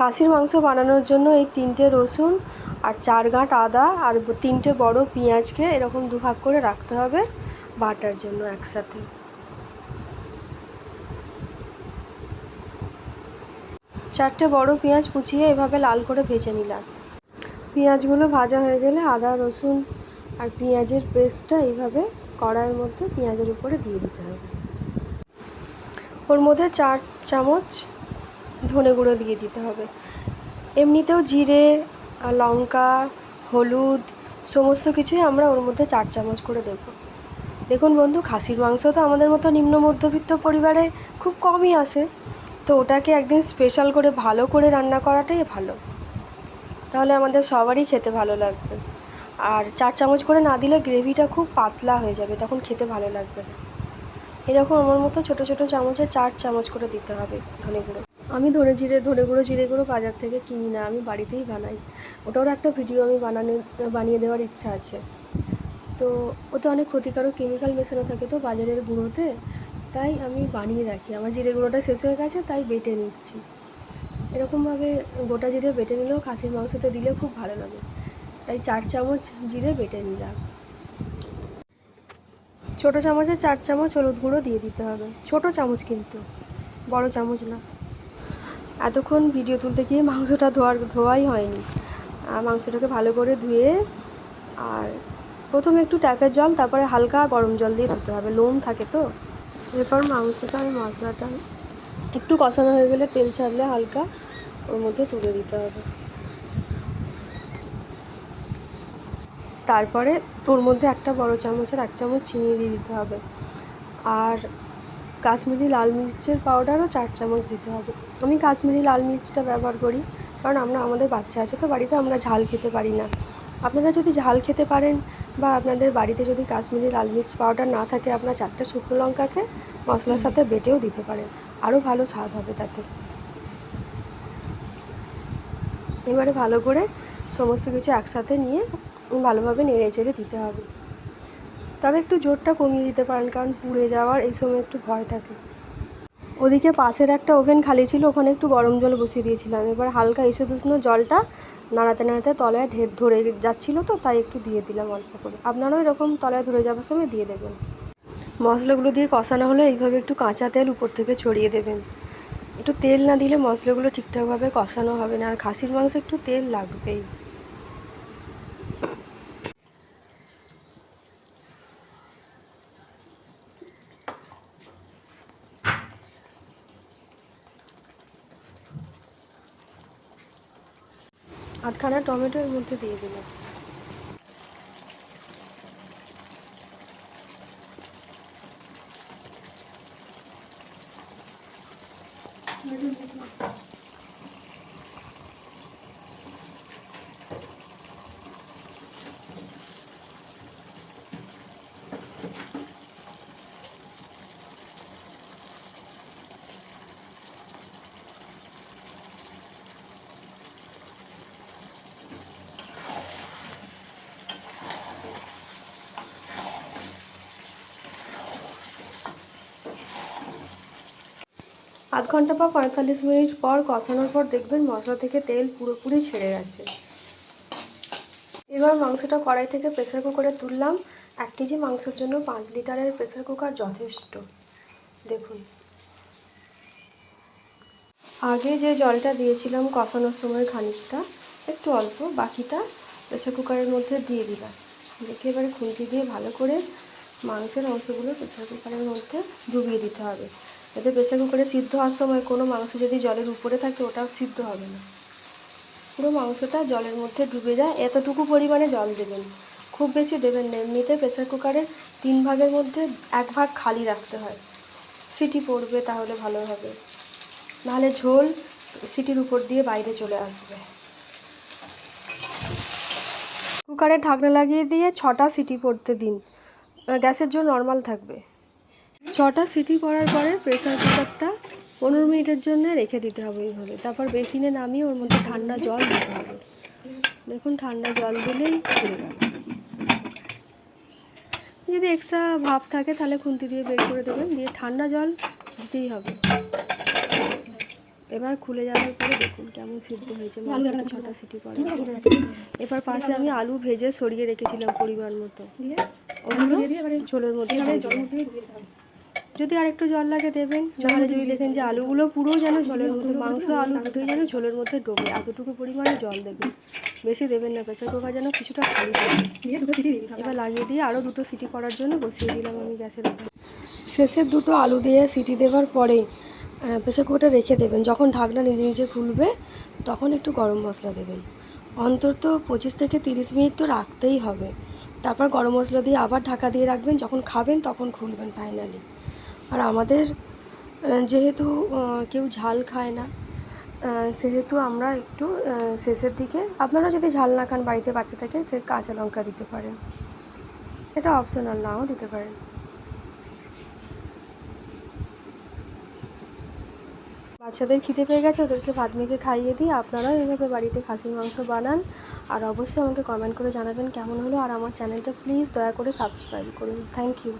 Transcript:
খাসির মাংস বানানোর জন্য এই 3টে রসুন আর 4 গাঁট আদা আর 3টে বড় পেঁয়াজকে এরকম দুভাগ করে রাখতে হবে বাটার জন্য একসাথে। 4টে বড় পেঁয়াজ কুচিয়ে এভাবে লাল করে ভেজে নিলাম। পেঁয়াজগুলো ভাজা হয়ে গেলে আদা রসুন আর পেঁয়াজের পেস্টটা এইভাবে কড়াইয়ের মধ্যে পেঁয়াজের উপরে দিয়ে দিতে হবে। ওর মধ্যে 4 চামচ ধনে গুঁড়ো দিয়ে দিতে হবে। এমনিতেও জিরে আর লঙ্কা হলুদ সমস্ত কিছুই আমরা ওর মধ্যে 4 চামচ করে দেব। দেখুন বন্ধু, খাসির মাংস তো আমাদের মতো নিম্ন মধ্যবিত্ত পরিবারে খুব কমই আসে, তো ওটাকে একদিন স্পেশাল করে ভালো করে রান্না করাটাই ভালো, তাহলে আমাদের সবারই খেতে ভালো লাগবে। আর 4 চামচ করে না দিলে গ্রেভিটা খুব পাতলা হয়ে যাবে, তখন খেতে ভালো লাগবে না। এরকম আমার মতো ছোটো ছোটো চামচে 4 চামচ করে দিতে হবে ধনে গুঁড়ো। আমি ধনে জিরে গুঁড়ো বাজার থেকে কিনি না, আমি বাড়িতেই বানাই। ওটারও একটা ভিডিও আমি বানিয়ে দেওয়ার ইচ্ছা আছে। তো ওতে অনেক ক্ষতিকারক কেমিক্যাল মেশানো থাকে তো বাজারের গুঁড়োতে, তাই আমি বানিয়ে রাখি। আমার জিরে গুঁড়োটা শেষ হয়ে গেছে, তাই বেটে নিচ্ছি। এরকমভাবে গোটা জিরে বেটে নিলেও খাসির মাংসতে দিলে খুব ভালো লাগে, তাই 4 চামচ জিরে বেটে নিলাম। ছোটো চামচে 4 চামচ হলুদ গুঁড়ো দিয়ে দিতে হবে, ছোটো চামচ কিন্তু, বড় চামচ না। এতক্ষণ ভিডিও তুলতে গিয়ে মাংসটা ধোয়াই হয়নি। মাংসটাকে ভালো করে ধুয়ে আর প্রথমে একটু ট্যাপের জল, তারপরে হালকা গরম জল দিয়ে ধুতে হবে, লোম থাকে তো। এরপর মাংসটা আর মশলাটা একটু কষানো হয়ে গেলে তেল ছাড়লে হালকা ওর মধ্যে তুলে দিতে হবে। তারপরে ওর মধ্যে একটা বড় চামচের 1 চামচ চিনি দিয়ে দিতে হবে, আর কাশ্মীরি লাল মির্চের পাউডারও 4 চামচ দিতে হবে। আমি কাশ্মীরি লাল মির্চটা ব্যবহার করি, কারণ আমাদের বাচ্চা আছে তো বাড়িতে, আমরা ঝাল খেতে পারি না। আপনারা যদি ঝাল খেতে পারেন বা আপনাদের বাড়িতে যদি কাশ্মীরি লাল মির্চ পাউডার না থাকে, আপনার 4টে শুকনো লঙ্কাকে মশলার সাথে বেটেও দিতে পারেন, আরও ভালো স্বাদ হবে তাতে। এবারে ভালো করে সমস্ত কিছু একসাথে নিয়ে ভালোভাবে নেড়ে চেড়ে দিতে হবে। তবে একটু জোরটা কমিয়ে দিতে পারেন, কারণ পুড়ে যাওয়ার এই সময় একটু ভয় থাকে। ওদিকে পাশের একটা ওভেন খালি ছিল, ওখানে একটু গরম জল বসিয়ে দিয়েছিলাম। এবার হালকা ঈষদুষ্ণ জলটা নাড়াতে নাড়াতে তলায় ধরে যাচ্ছিলো তো, তাই একটু দিয়ে দিলাম অল্প করে। আপনারাও এরকম তলায় ধরে যাওয়ার সময় দিয়ে দেবেন। মশলাগুলো দিয়ে কষানো হলে এইভাবে একটু কাঁচা তেল উপর থেকে ছড়িয়ে দেবেন। একটু তেল না দিলে মশলাগুলো ঠিকঠাকভাবে কষানো হবে না, আর খাসির মাংসে একটু তেল লাগবেই। আধখানা টমেটো এর মধ্যে দিয়ে দিলাম। আধ ঘন্টা বা 45 মিনিট পর কষানোর পর দেখবেন মশলা থেকে তেল পুরোপুরি ছেড়ে গেছে। এবার মাংসটা কড়াই থেকে প্রেসার কুকারে তুললাম। 1 কেজি মাংসের জন্য 5 লিটারের প্রেসার কুকার যথেষ্ট। দেখুন, আগে যে জলটা দিয়েছিলাম কষানোর সময় খানিকটা, একটু অল্প, বাকিটা প্রেসার কুকারের মধ্যে দিয়ে দিলাম। দেখে এবারে খুন্তি দিয়ে ভালো করে মাংসের অংশগুলো প্রেসার কুকারের মধ্যে ডুবিয়ে দিতে হবে, যাতে প্রেসার কুকারে সিদ্ধ হওয়ার সময় কোনো মাংস যদি জলের উপরে থাকে ওটাও সিদ্ধ হবে না। পুরো মাংসটা জলের মধ্যে ডুবে যায়, এতটুকু পরিমাণে জল দেবেন, খুব বেশি দেবেন না। এমনিতে প্রেসার কুকারের 3 ভাগের মধ্যে 1 ভাগ খালি রাখতে হয়, সিটি পড়বে তাহলে ভালো হবে, নাহলে ঝোল সিটির উপর দিয়ে বাইরে চলে আসবে। কুকারে ঢাকনা লাগিয়ে দিয়ে 6টা সিটি পড়তে দিন, গ্যাসের জল নর্মাল থাকবে। 6টা সিটি পড়ার পরে প্রেসার কুকারটা 15 মিনিটের জন্য রেখে দিতে হবে এইভাবে। তারপর বেসিনে নামিয়ে ওর মধ্যে ঠান্ডা জল দিতে হবে। দেখুন, ঠান্ডা জল দিলেই খুলে গেল। যদি এক্সট্রা ভাপ থাকে তাহলে খুন্তি দিয়ে বের করে দেবেন, দিয়ে ঠান্ডা জল দিতেই হবে। এবার খুলে যাওয়ার পরে দেখুন কেমন সিদ্ধ হয়েছে, মাংসটা 6টা সিটি পরে। এবার পাশে আমি আলু ভেজে সরিয়ে রেখেছিলাম পরিমাণ মতো, ওগুলো ঝোলের মধ্যে দিয়ে দিলাম। যদি আর একটু জল লাগে দেবেন, নাহলে যদি দেখেন যে আলুগুলো পুরো যেন ঝোলের মধ্যে, মাংস আলু দুটোই যেন ঝোলের মধ্যে ডোবে, এতটুকু পরিমাণে জল দেবেন, বেশি দেবেন না। প্রেসার কুকার যেন কিছুটা খালি থাকে। এবার লাগিয়ে দিয়ে আরও 2টো সিটি করার জন্য বসিয়ে দিলাম আমি গ্যাসের উপর। শেষের 2টো আলু দিয়ে সিটি দেওয়ার পরে প্রেসার কুকারটা রেখে দেবেন। যখন ঢাকনা নিজে নিজে খুলবে তখন একটু গরম মশলা দেবেন। অন্তত 25 থেকে 30 মিনিট তো রাখতেই হবে। তারপর গরম মশলা দিয়ে আবার ঢাকা দিয়ে রাখবেন, যখন খাবেন তখন খুলবেন ফাইনালি। আর আমাদের যেহেতু কেউ ঝাল খায় না, সেহেতু আমরা একটু শেষের দিকে, আপনারা যদি ঝাল না খান বাড়িতে বাচ্চা থাকে, সে কাঁচা লঙ্কা দিতে পারেন, এটা অপশনাল, নাও দিতে পারেন। বাচ্চাদের খিদে পেয়ে গেছে, ওদেরকে ভাত মেখে খাইয়ে দিয়ে আপনারাও এইভাবে বাড়িতে খাসির মাংস বানান। আর অবশ্যই আমাকে কমেন্ট করে জানাবেন কেমন হলো। আর আমার চ্যানেলটা প্লিজ দয়া করে সাবস্ক্রাইব করুন। Thank you.